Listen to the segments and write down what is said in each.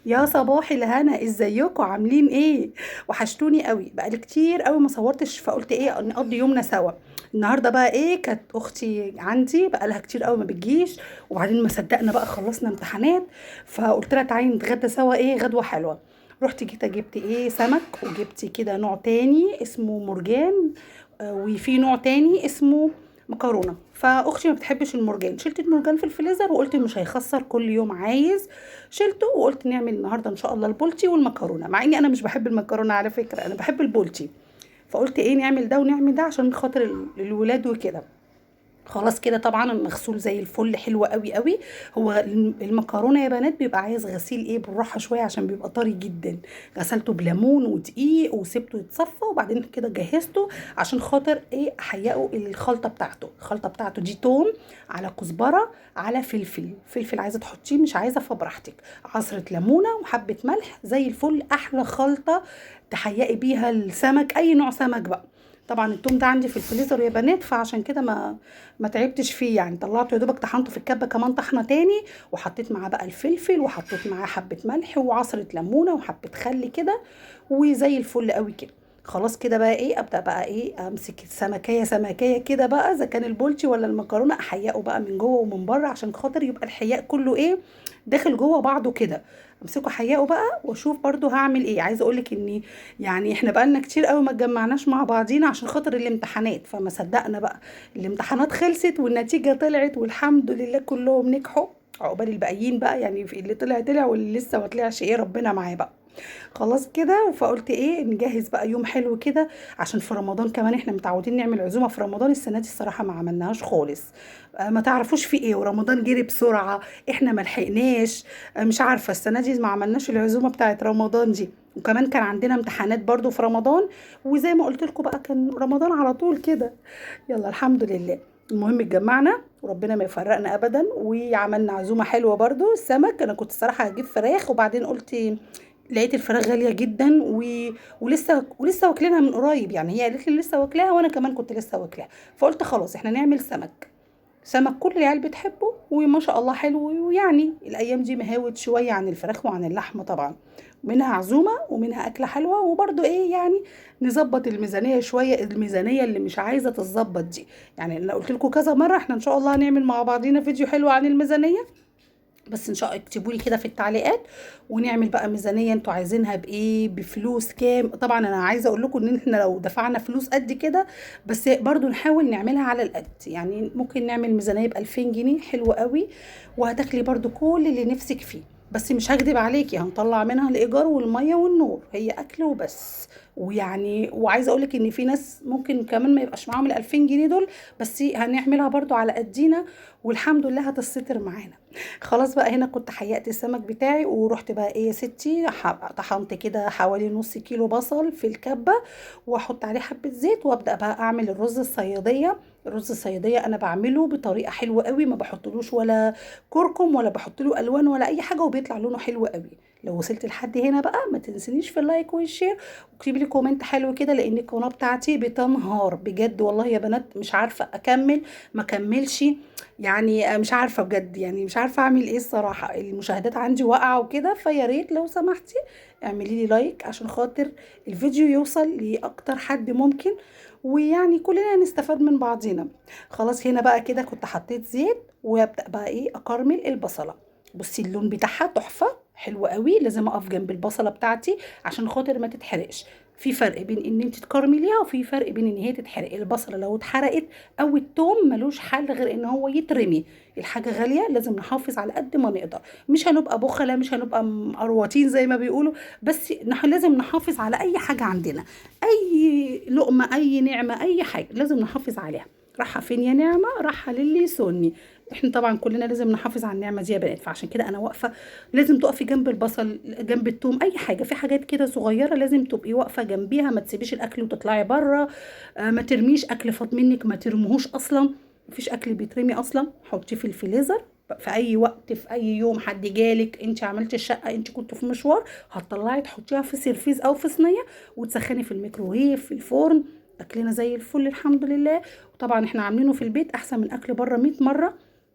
يا صباح الهنا، ازيكم عاملين ايه؟ وحشتوني قوي، بقالي كتير قوي ما صورتش، فقلت ايه نقضي يومنا سوا. النهارده بقى ايه، كانت اختي عندي بقالها كتير قوي ما بتجيش، وبعدين ما صدقنا بقى خلصنا امتحانات، فقلت لها تعالي نتغدى سوا، ايه غدوه حلوه. رحت جيت جبت ايه سمك، وجبت كده نوع تاني اسمه مرجان، وفي نوع تاني اسمه مكرونه. فاختي ما بتحبش المرجان، شلت المرجان في الفريزر وقلت مش هيخسر كل يوم عايز، شلته وقلت نعمل النهارده ان شاء الله البولتي والمكرونه، مع اني انا مش بحب المكرونه على فكره، انا بحب البولتي. فقلت ايه نعمل ده ونعمل ده عشان خاطر الولاد وكده. خلاص كده طبعا المغسول زي الفل، حلو قوي قوي. هو المكرونه يا بنات بيبقى عايز غسيل ايه بالراحه شويه عشان بيبقى طري جدا. غسلته بليمون ودقيق وسبته يتصفى، وبعدين كده جهزته عشان خاطر ايه احيقه الخلطه بتاعته. الخلطه بتاعته دي توم، على كزبره، على فلفل عايزه تحطيه مش عايزه فبراحتك، عصره ليمونه وحبه ملح، زي الفل احلى خلطه تحيقي بيها السمك، اي نوع سمك بقى. طبعا التوم ده عندي في الفريزر يا بنات، فعشان كده ما تعبتش فيه يعني، طلعته يا دوبك طحنته في الكبه كمان طحنه تاني، وحطيت معاه بقى الفلفل، وحطيت معاه حبه ملح وعصره ليمونه وحبه خل كده، وزي الفل قوي كده. خلاص كده بقى ايه، ابدا بقى ايه امسك سمكيه سمكيه كده بقى، اذا كان البولتي ولا المكرونه احيقه بقى من جوه ومن بره عشان خاطر يبقى الحياء كله ايه داخل جوه بعضه كده. امسكه حياءه بقى واشوف برضو هعمل ايه. عايزه اقولك اني يعني احنا بقالنا كتير قوي ما اتجمعناش مع بعضينا عشان خاطر الامتحانات، فما صدقنا بقى الامتحانات خلصت والنتيجة طلعت والحمد لله كلهم نجحوا. عقبال الباقيين بقى، يعني في اللي طلع طلع واللي لسه ما طلعش ايه ربنا معاه بقى. خلاص كده، فقلت ايه نجهز بقى يوم حلو كده، عشان في رمضان كمان احنا متعودين نعمل عزومة في رمضان. السنة دي الصراحة ما عملناهاش خالص، ما تعرفوش في ايه، ورمضان جري بسرعة، احنا ما لحقناش. مش عارفة السنة دي ما عملناش العزومة بتاعت رمضان دي، وكمان كان عندنا امتحانات برضو في رمضان، وزي ما قلت لكم بقى كان رمضان على طول كده. يلا الحمد لله. المهم اتجمعنا وربنا ما يفرقنا ابدا، وعملنا عزومه حلوه برضو. السمك انا كنت الصراحه هجيب فراخ، وبعدين قلت لقيت الفراخ غاليه جدا ولسه واكلينها من قريب، يعني هي قالت لي لسه واكلاها وانا كمان كنت لسه واكلاها، فقلت خلاص احنا نعمل سمك كل العيال بتحبه وما شاء الله حلو، ويعني الايام دي مهاوت شويه عن الفراخ وعن اللحمه طبعا، منها عزومه ومنها اكله حلوه، وبرضو ايه يعني نظبط الميزانيه شويه، الميزانيه اللي مش عايزه تتظبط دي. يعني انا قلت لكم كذا مره احنا ان شاء الله هنعمل مع بعضينا فيديو حلو عن الميزانيه، بس ان شاء الله اكتبوا لي كده في التعليقات، ونعمل بقى ميزانيه انتوا عايزينها بايه، بفلوس كام. طبعا انا عايزه اقول لكم ان احنا لو دفعنا فلوس قد كده، بس برضو نحاول نعملها على القد، يعني ممكن نعمل ميزانيه ب 2000 جنيه حلوه قوي، وهتاكلي برضو كل اللي نفسك فيه. بس مش هكدب عليكي، هنطلع منها الايجار والميه والنور، هي اكل وبس. ويعني وعايزه اقول لك ان في ناس ممكن كمان ما يبقاش معاهم ال 2000 جنيه دول، بس هنعملها برضو على قدينا، والحمد لله هتستر معانا. خلاص بقى هنا كنت حيقت السمك بتاعي، ورحت بقى ايه يا ستي طحنت كده حوالي نص كيلو بصل في الكبة، واحط عليه حبة زيت، وابدأ بقى اعمل الرز الصيادية. الرز الصيادية انا بعمله بطريقة حلوة قوي، ما بحطلوش ولا كركم ولا بحط له الوان ولا اي حاجة، وبيطلع لونه حلو قوي. لو وصلت لحد هنا بقى ما تنسنيش في اللايك والشير، واكتبي لي كومنت حلو كده، لان القناة بتاعتي بتنهار بجد والله يا بنات، مش عارفة اكمل ما كملش، يعني مش عارفة بجد، يعني مش عارفة اعمل ايه الصراحة، المشاهدات عندي واقعة وكده، فيا ريت لو سمحتي اعملي لي لايك عشان خاطر الفيديو يوصل لاكتر حد ممكن، ويعني كلنا نستفاد من بعضينا. خلاص هنا بقى كده كنت حطيت زيت، وابدأ بقى ايه اكرمل البصلة. بصي اللون بتاعها تحفة حلو قوي، لازم اقف جنب البصلة بتاعتي عشان خاطر ما تتحرقش. في فرق بين ان انت تكرمليها، وفي فرق بين ان هي تتحرق. البصلة لو اتحرقت او التوم ملوش حل غير ان هو يترمي. الحاجة غالية لازم نحافظ على قد ما نقدر، مش هنبقى بخلة، مش هنبقى مقروطين زي ما بيقولوا، بس لازم نحافظ على اي حاجة عندنا، اي لقمة اي نعمة اي حاجة لازم نحافظ عليها. راحة فين يا نعمة؟ راحة للي يسني. احنا طبعا كلنا لازم نحافظ على النعمة دي يا بنات، فعشان كده انا واقفة. لازم تقفي جنب البصل جنب التوم، اي حاجة في حاجات كده صغيرة لازم تبقي واقفة جنبيها، ما تسيبيش الاكل وتطلعي بره. ما ترميش اكل فاض منك، ما ترموهوش اصلا، مفيش اكل بيترمي اصلا، حطيه في الفريزر. في اي وقت في اي يوم حد جالك، انت عملت الشقه، انت كنت في مشوار، هتطلعي تحطيها في سيرفيز او في صينيه، وتسخني في الميكروويف في الفرن. اكلنا زي الفل الحمد لله. وطبعا احنا عاملينه في البيت احسن من اكل بره 100 مره،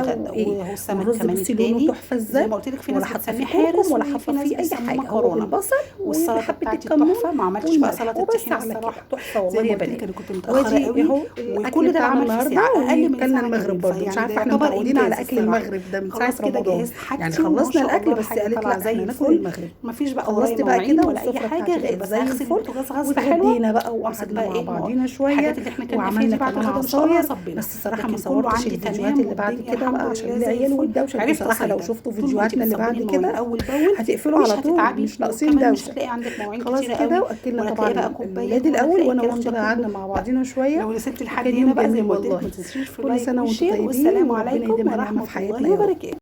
بقى وهو السمك والرز كمان بصي لونه التاني تحفه زي ازاي، ما قلت لك، في ولا ناس حاطه بتسميه فيه كركم حارس ولا وفي حاطه ناس فيه اي بيسموه حاجه، هو مكرونه. بالبصل والسلطه وحبه بتاعتي الكمون تحفه، ما عملتش بقى والملح سلطه وبس الطحينه على كده، الصراحه تحفه والله زي يا ما قلت لك، بنات. انا كنت متاخره وادي قوي، اهو الاكل وكل ده بتاعنا اتعمل في النهارده، ساعه، اقل من وكلنا ساعه المغرب كمان، برضو، مش فيعني ده عارفه احنا يعتبر متعودين على انجاز اكل الصراحه. المغرب ده من ساعه خلاص كده رمضان، جهزت يعني حاجتي وما خلصنا شاء الاكل الله بس الحاجه قالت طالعه لا زي احنا ناكل الفل. المغرب. مفيش بقى ورايا خلصت بقى مواعين كده ولا اي والسفره حاجه بتاعتي غير بقت بس زي اغسل الفل، البوتاجاز غسله واتغدينا حلوه، بقى وامسك وقعدنا بقى مع ايه بعضينا شويه، الحاجات اللي احنا كنا وعملنا بعد كمان الغدا ان شاء الله عصاير. صبنا. بس الصراحه لكن ما كله صورتش عندي الفيديوهات تمام اللي بعد والدنيا كده بقى الحمد عشان لله زي العيال الفل. والدوشه. عرفت بصراحه لو أسيطر. شفتوا طول ما فيديوهاتنا انت اللي بعد بتصبني المواعين كده اول باول هتقفلوا مش على طول، هتتعبي، مش ناقصين وكمان مش دوشه. هتلاقي عندك مواعين خلاص كتيره كده، قوي، واكلنا ولا طبعا تلاقي بقى كوبايات، الولاد ولا الاول تلاقي وانا الكلام واختي ده بقى قعدنا كله. مع لا، بعضينا شويه. لو وصلت لحد وكان هنا يوم بقى زي جميل ما قلت لك والله. ما تنسيش في كل لايك سنه وانتم وشير، طيبين، والسلام وربنا عليكم يديمها نعمه ورحمه في الله حياتنا يا رب. وبركاته.